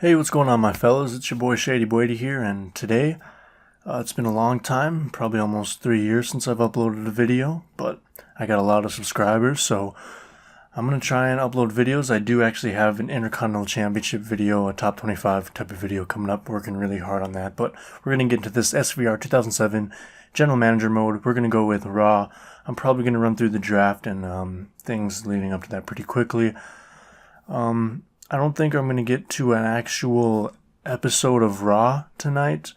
Hey, what's going on, my fellas? It's your boy ShadyBwady here, and today, it's been a long time, probably almost 3 years since I've uploaded a video, but I got a lot of subscribers, so I'm going to try and upload videos. I do actually have an Intercontinental Championship video, a top 25 type of video coming up, working really hard on that, but we're going to get into this SVR 2007 General Manager mode. We're going to go with Raw. I'm probably going to run through the draft and things leading up to that pretty quickly. I don't think I'm going to get to an actual episode of Raw tonight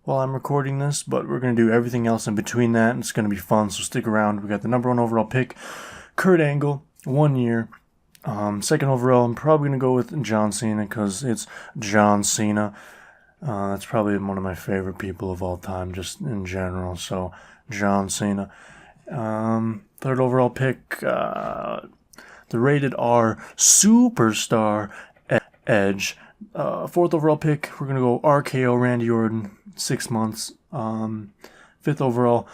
while I'm recording this, but we're going to do everything else in between that, and it's going to be fun, so stick around. We got the number 1 overall pick, Kurt Angle, 1 year. Second overall, I'm probably going to go with John Cena because it's John Cena. That's probably one of my favorite people of all time, just in general, so John Cena. Third overall pick, the rated R Superstar Edge. Fourth overall pick, we're going to go RKO Randy Orton, 6 months. Fifth overall,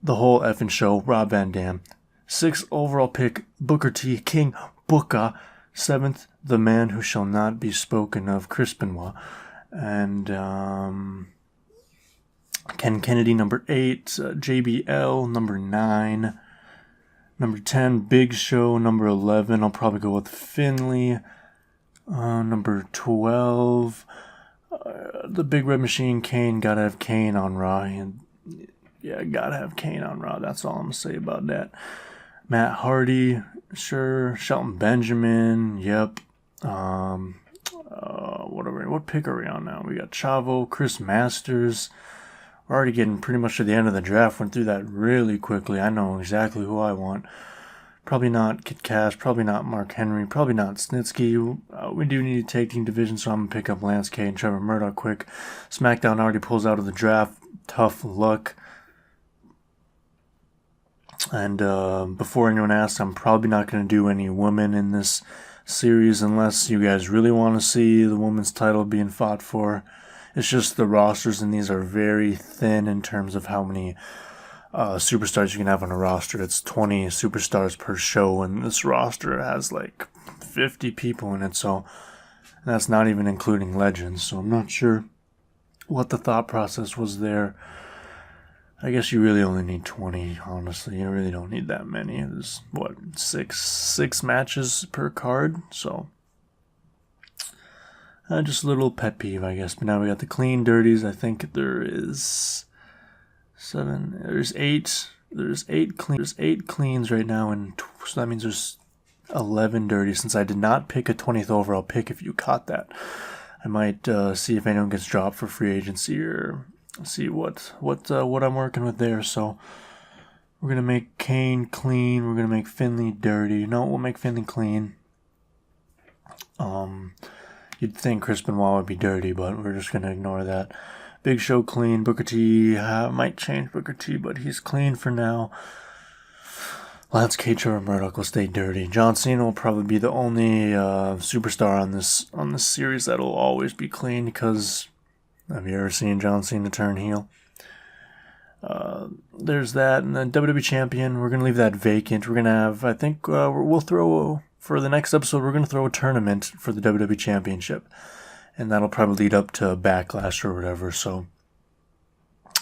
the whole effing show, Rob Van Dam. Sixth overall pick, Booker T, King Booker. Seventh, the man who shall not be spoken of, Chris Benoit. And Ken Kennedy, number 8. JBL, number 9. Number 10, Big Show. Number 11, I'll probably go with Finley. Number 12, the Big Red Machine, Kane. Gotta have Kane on Raw. And yeah, gotta have Kane on Raw. That's all I'm gonna say about that. Matt Hardy, sure. Shelton Benjamin, yep. What pick are we on now? We got Chavo, Chris Masters. We're already getting pretty much to the end of the draft. Went through that really quickly. I know exactly who I want. Probably not Kid Cash. Probably not Mark Henry. Probably not Snitsky. We do need a tag team division, so I'm going to pick up Lance Cade and Trevor Murdoch quick. Smackdown already pulls out of the draft. Tough luck. And before anyone asks, I'm probably not going to do any women in this series unless you guys really want to see the women's title being fought for. It's just the rosters in these are very thin in terms of how many superstars you can have on a roster. It's 20 superstars per show, and this roster has like 50 people in it, so that's not even including legends. So I'm not sure what the thought process was there. I guess you really only need 20, honestly. You really don't need that many. There's, six matches per card, so just a little pet peeve, I guess. But now we got the clean dirties. I think there is 7. There's 8. There's 8 cleans right now, and so that means there's 11 dirties. Since I did not pick a 20th overall pick, if you caught that, I might see if anyone gets dropped for free agency or see what I'm working with there. So we're gonna make Kane clean. We're gonna make Finley dirty. No, we'll make Finley clean. You'd think Chris Benoit would be dirty, but we're just going to ignore that. Big Show clean. Booker T, might change Booker T, but he's clean for now. Lance Cade, Trevor Murdoch will stay dirty. John Cena will probably be the only superstar on this series that'll always be clean, because have you ever seen John Cena turn heel? There's that, and then WWE Champion, we're going to leave that vacant. We're going to have, I think, we'll throw... For the next episode, we're going to throw a tournament for the WWE Championship. And that'll probably lead up to Backlash or whatever. So,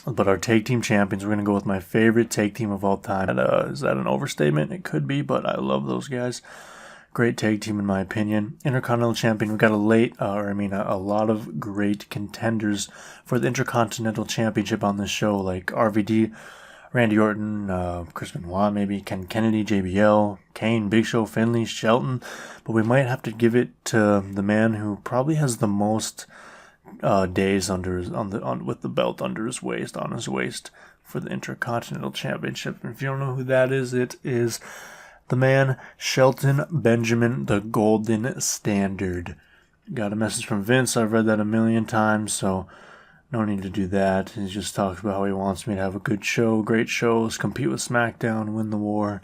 but our tag team champions, we're going to go with my favorite tag team of all time. Is that an overstatement? It could be, but I love those guys. Great tag team in my opinion. Intercontinental Champion, we've got a lot of great contenders for the Intercontinental Championship on this show, like RVD, Randy Orton, Chris Benoit, maybe Ken Kennedy, JBL, Kane, Big Show, Finley, Shelton. But we might have to give it to the man who probably has the most days with the belt under his waist, on his waist, for the Intercontinental Championship. And if you don't know who that is, it is the man Shelton Benjamin, the Golden Standard. Got a message from Vince. I've read that a million times, so no need to do that. He just talks about how he wants me to have a good show, great shows, compete with Smackdown, win the war.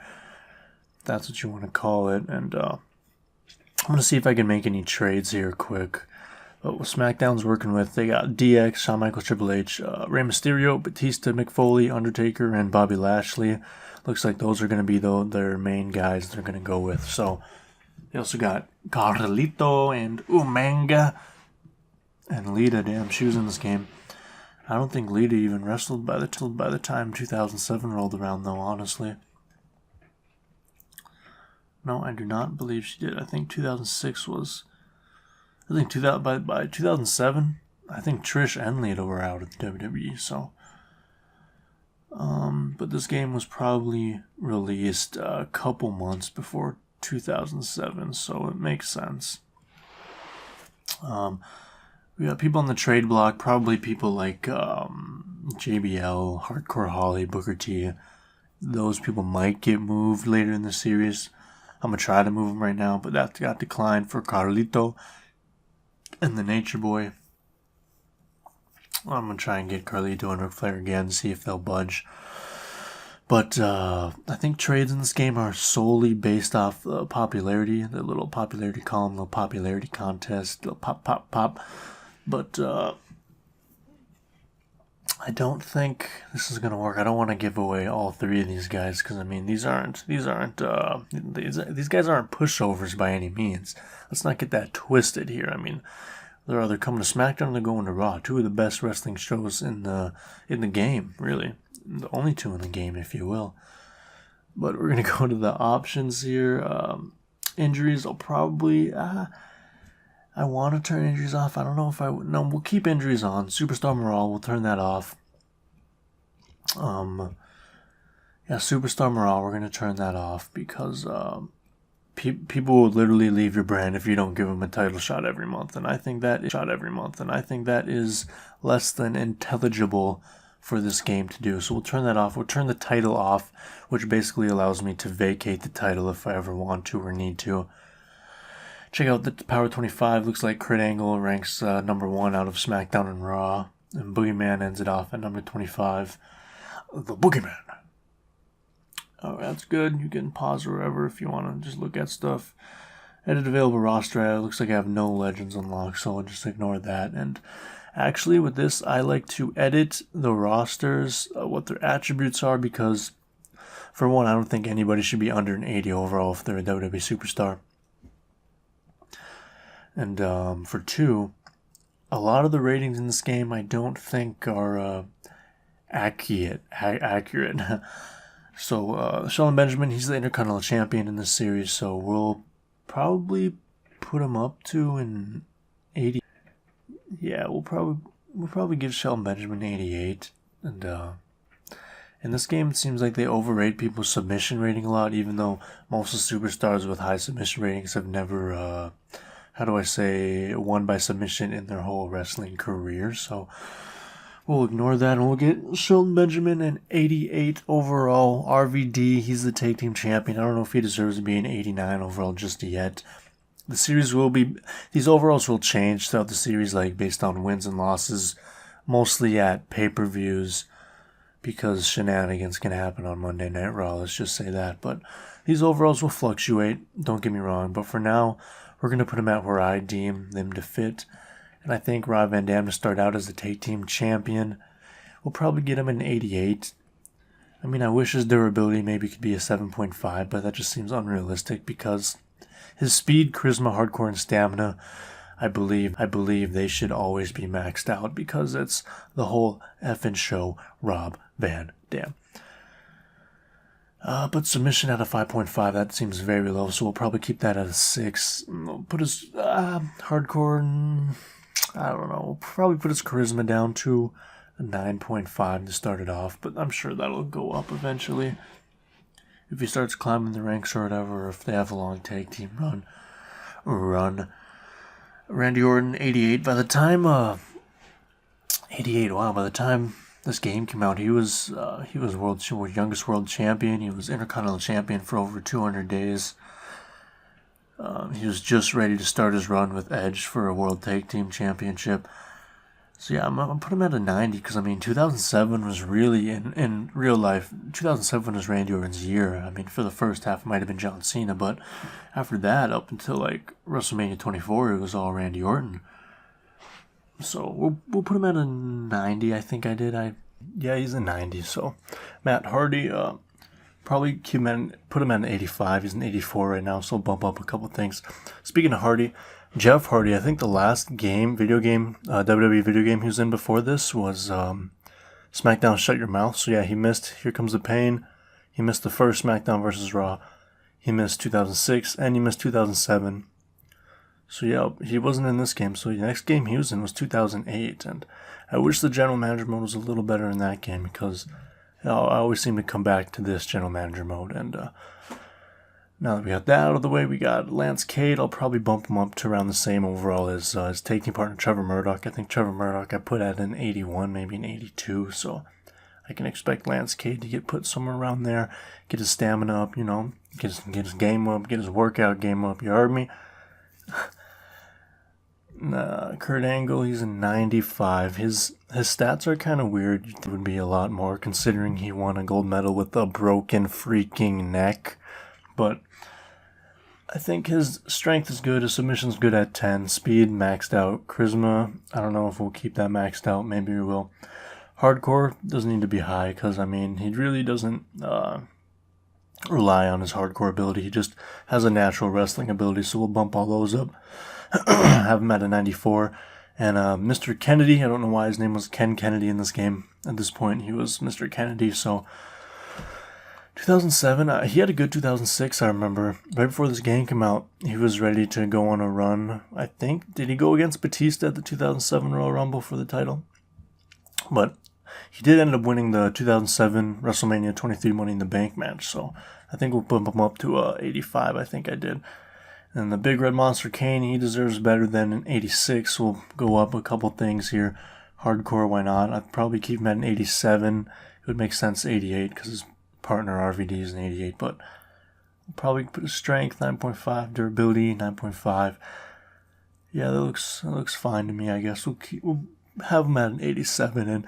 That's what you want to call it. And I'm going to see if I can make any trades here quick. But what SmackDown's working with, they got DX, Shawn Michaels, Triple H, Rey Mysterio, Batista, Mick Foley, Undertaker, and Bobby Lashley. Looks like those are going to be their main guys they're going to go with. So they also got Carlito and Umaga. And Lita, damn, she was in this game. I don't think Lita even wrestled by the time 2007 rolled around, though, honestly. No, I do not believe she did. I think 2006 was... I think by 2007, I think Trish and Lita were out of the WWE, so... but this game was probably released a couple months before 2007, so it makes sense. We got people on the trade block, probably people like JBL, Hardcore Holly, Booker T. Those people might get moved later in the series. I'm going to try to move them right now, but that got declined for Carlito and the Nature Boy. I'm going to try and get Carlito and Ric Flair again, see if they'll budge. But I think trades in this game are solely based off popularity. The little popularity column, little popularity contest, little pop. But I don't think this is gonna work. I don't want to give away all three of these guys because I mean these guys aren't pushovers by any means. Let's not get that twisted here. I mean, they're either coming to Smackdown or they're going to Raw. Two of the best wrestling shows in the game, really. The only two in the game, if you will. But we're gonna go to the options here. Injuries, I'll probably. I want to turn injuries off. I don't know if I... No, we'll keep injuries on. Superstar morale, we'll turn that off. Yeah, Superstar morale, we're going to turn that off because people will literally leave your brand if you don't give them a title shot every month. And I think that is less than intelligible for this game to do. So we'll turn that off. We'll turn the title off, which basically allows me to vacate the title if I ever want to or need to. Check out the Power 25. Looks like Kurt Angle ranks number 1 out of SmackDown and Raw. And Boogeyman ends it off at number 25. The Boogeyman. Oh, that's good. You can pause wherever if you want to just look at stuff. Edit available roster. It looks like I have no legends unlocked, so I'll just ignore that. And actually, with this, I like to edit the rosters, what their attributes are, because for one, I don't think anybody should be under an 80 overall if they're a WWE superstar. And for two, a lot of the ratings in this game I don't think are accurate. So Shelton Benjamin, he's the Intercontinental Champion in this series, so we'll probably put him up to an 80. Yeah, we'll probably give Shelton Benjamin 88. And in this game, it seems like they overrate people's submission rating a lot, even though most of the superstars with high submission ratings have never won by submission in their whole wrestling career. So we'll ignore that and we'll get Shelton Benjamin an 88 overall. RVD, he's the tag team champion. I don't know if he deserves to be an 89 overall just yet. The series these overalls will change throughout the series, like based on wins and losses, mostly at pay-per-views, because shenanigans can happen on Monday Night Raw, let's just say that. But these overalls will fluctuate, don't get me wrong, but for now, we're going to put them at where I deem them to fit. And I think Rob Van Dam to start out as the tag team champion. We'll probably get him an 88. I mean, I wish his durability maybe could be a 7.5, but that just seems unrealistic because his speed, charisma, hardcore, and stamina, I believe they should always be maxed out because it's the whole effing show Rob Van Dam. But submission at a 5.5, that seems very low, so we'll probably keep that at a 6. We'll put his hardcore, I don't know, we'll probably put his charisma down to a 9.5 to start it off, but I'm sure that'll go up eventually if he starts climbing the ranks or whatever, or if they have a long tag team run. Randy Orton, 88. By the time, 88, wow, by the time this game came out, he was youngest world champion. He was Intercontinental Champion for over 200 days. He was just ready to start his run with Edge for a World Tag Team Championship. So yeah, I'm going to put him at a 90 because, I mean, 2007 was really, in real life, 2007 was Randy Orton's year. I mean, for the first half, it might have been John Cena, but after that, up until, like, WrestleMania 24, it was all Randy Orton. So we'll put him at a 90, I think I did. Yeah, he's a 90, so Matt Hardy, probably put him at an 85. He's an 84 right now, so bump up a couple things. Speaking of Hardy, Jeff Hardy, I think the last game, WWE video game he was in before this was SmackDown Shut Your Mouth. So yeah, he missed Here Comes the Pain. He missed the first SmackDown vs. Raw. He missed 2006 and he missed 2007. So yeah, he wasn't in this game. So the next game he was in was 2008. And I wish the general manager mode was a little better in that game because I always seem to come back to this general manager mode. And now that we got that out of the way, we got Lance Cade. I'll probably bump him up to around the same overall as his taking partner Trevor Murdoch. I think Trevor Murdoch I put at an 81, maybe an 82. So I can expect Lance Cade to get put somewhere around there, get his stamina up, get his game up, get his workout game up. You heard me? Kurt Angle, he's a 95. His stats are kind of weird. It would be a lot more considering he won a gold medal with a broken freaking neck. But I think his strength is good. His submission's good at 10. Speed maxed out. Charisma, I don't know if we'll keep that maxed out. Maybe we will. Hardcore doesn't need to be high because, he really doesn't rely on his hardcore ability. He just has a natural wrestling ability, so we'll bump all those up. Have him at a 94. And Mr. Kennedy, I don't know why his name was Ken Kennedy in this game. At this point, he was Mr. Kennedy. So 2007, he had a good 2006, I remember. Right before this game came out, he was ready to go on a run. I think, did he go against Batista at the 2007 Royal Rumble for the title? But he did end up winning the 2007 WrestleMania 23 Money in the Bank match. So I think we'll bump him up to 85, I think I did. And the Big Red Monster Kane, he deserves better than an 86. We'll go up a couple things here. Hardcore, why not? I'd probably keep him at an 87. It would make sense 88 because his partner RVD is an 88. But we'll probably put his strength 9.5, durability 9.5. Yeah, that looks fine to me. I guess we'll have him at an 87. And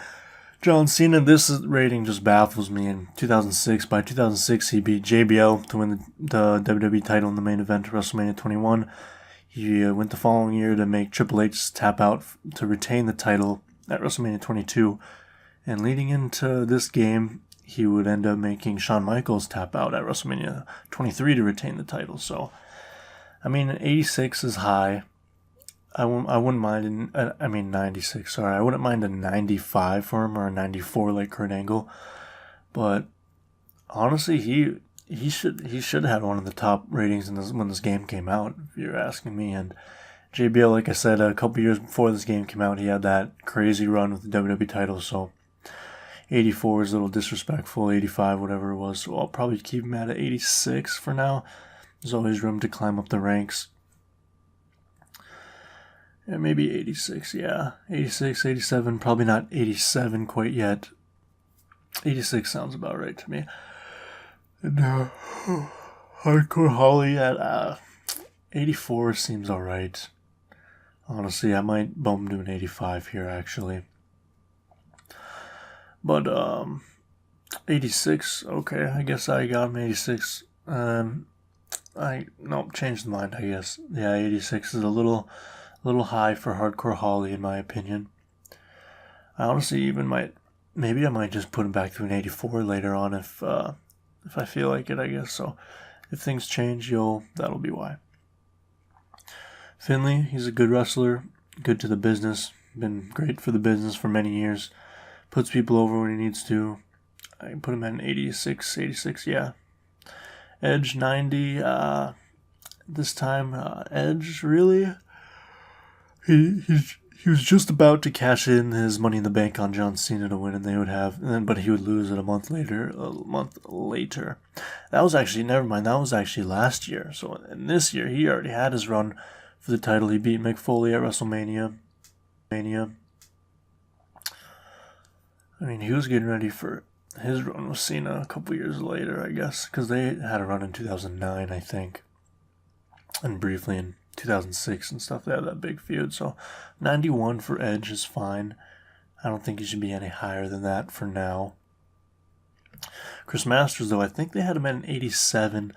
John Cena, this rating just baffles me. In 2006, by 2006, he beat JBL to win the WWE title in the main event of WrestleMania 21. He went the following year to make Triple H tap out to retain the title at WrestleMania 22. And leading into this game, he would end up making Shawn Michaels tap out at WrestleMania 23 to retain the title. So, an 86 is high. I wouldn't mind 96, sorry. I wouldn't mind a 95 for him or a 94 like Kurt Angle. But honestly, he should have had one of the top ratings when this game came out, if you're asking me. And JBL, like I said, a couple years before this game came out, he had that crazy run with the WWE title. So 84 is a little disrespectful, 85, whatever it was. So I'll probably keep him at an 86 for now. There's always room to climb up the ranks. Yeah, maybe 86, yeah. 86, 87, probably not 87 quite yet. 86 sounds about right to me. And Hardcore Holly at 84 seems alright. Honestly, I might bump him to an 85 here, actually. But, 86, okay, I guess I got him 86. Changed the mind, I guess. Yeah, 86 is a little high for Hardcore Holly in my opinion. I honestly even I might just put him back to an 84 later on if I feel like it, I guess. So if things change, that'll be why. Finlay, he's a good wrestler, good to the business, been great for the business for many years, puts people over when he needs to. I can put him at an 86, yeah. Edge 90, this time, Edge, really? He was just about to cash in his Money in the Bank on John Cena to win, but he would lose it a month later. That was actually last year. So in this year, he already had his run for the title. He beat Mick Foley at WrestleMania. He was getting ready for his run with Cena a couple years later, I guess, because they had a run in 2009, I think, and briefly in 2006 and stuff. They had that big feud. So 91 for Edge is fine. I don't think he should be any higher than that for now. Chris Masters, though, I think they had him at an 87.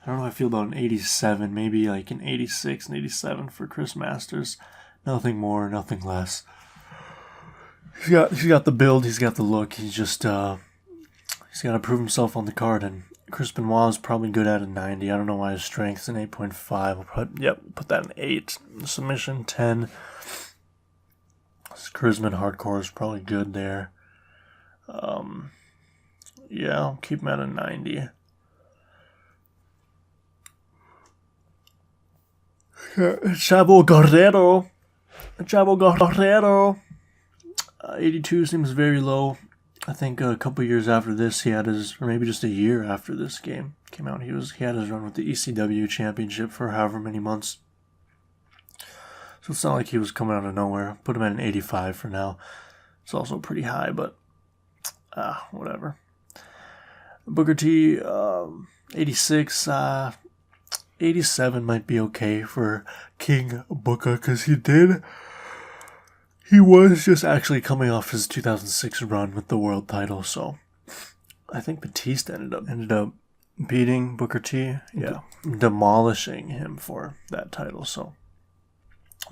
I don't know how I feel about an 87. Maybe like an 86 and 87 for Chris Masters. Nothing more, nothing less. He's got the build. He's got the look. He's got to prove himself on the card, and Chris Benoit is probably good at a 90. I don't know why his strength's an 8.5. I'll put that in 8. Submission 10. His charisma and hardcore is probably good there. Yeah, I'll keep him at a 90. Chavo Guerrero. 82 seems very low. I think a couple years after this, he had his, or maybe just a year after this game came out, he had his run with the ECW championship for however many months. So it's not like he was coming out of nowhere. Put him at an 85 for now. It's also pretty high, but whatever. Booker T, 86, 87 might be okay for King Booker, because he was just actually coming off his 2006 run with the world title, so I think Batista ended up beating Booker T, demolishing him for that title. So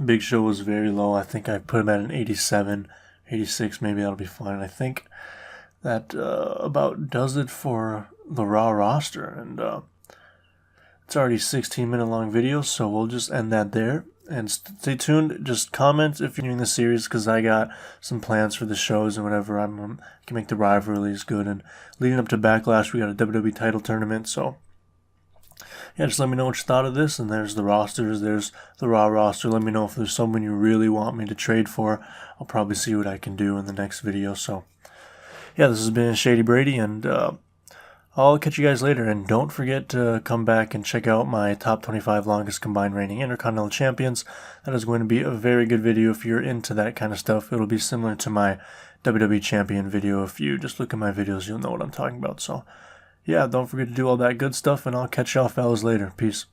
Big Show was very low. I think I put him at an 87, 86, maybe that'll be fine. I think that about does it for the Raw roster, and it's already 16-minute long video, so we'll just end that there. And stay tuned. Just comment if you're doing the series, because I got some plans for the shows and whatever. I can make the rivalries good. And leading up to Backlash, we got a WWE title tournament. So, yeah, just let me know what you thought of this. And there's the rosters. There's the Raw roster. Let me know if there's someone you really want me to trade for. I'll probably see what I can do in the next video. So, yeah, this has been ShadyBwady, and I'll catch you guys later, and don't forget to come back and check out my top 25 longest combined reigning intercontinental champions. That is going to be a very good video if you're into that kind of stuff. It'll be similar to my WWE champion video. If you just look at my videos, you'll know what I'm talking about. So, yeah, don't forget to do all that good stuff, and I'll catch y'all fellas later. Peace.